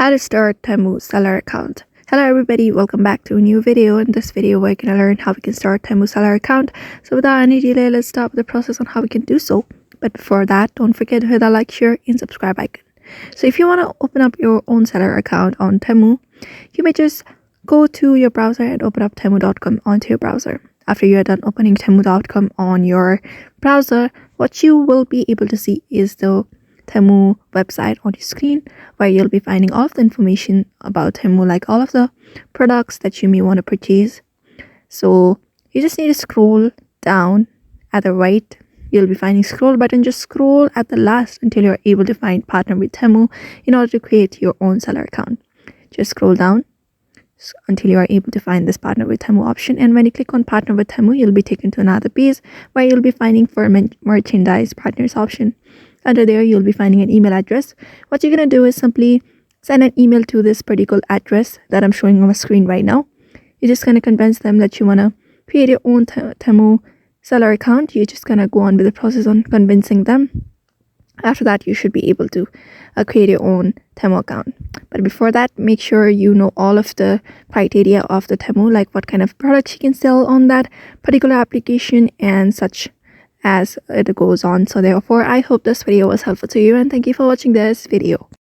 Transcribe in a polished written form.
How to start Temu Seller account. Hello everybody, welcome back to a new video. In this video we're going to learn how we can start Temu Seller account. So without any delay, let's start the process on how we can do so. But before that, don't forget to hit the like, share and subscribe icon. So if you want to open up your own seller account on Temu, you may just go to your browser and open up temu.com onto your browser. After you are done opening temu.com on your browser, what you will be able to see is the Temu website on your screen, where you'll be finding all of the information about Temu, like all of the products that you may want to purchase. So you just need to scroll down at the right. You'll be finding scroll button. Just scroll at the last until you're able to find partner with Temu in order to create your own seller account. Just scroll down until you are able to find this partner with Temu option, and when you click on partner with Temu, you'll be taken to another page where you'll be finding for merchandise partners option. Under there, you'll be finding an email address. What you're going to do is simply send an email to this particular address that I'm showing on my screen right now. You're just going to convince them that you want to create your own Temu seller account. You're just going to go on with the process on convincing them. After that, you should be able to create your own Temu account. But before that, make sure you know all of the criteria of the Temu, like what kind of products you can sell on that particular application and such as it goes on. So therefore, I hope this video was helpful to you, and thank you for watching this video.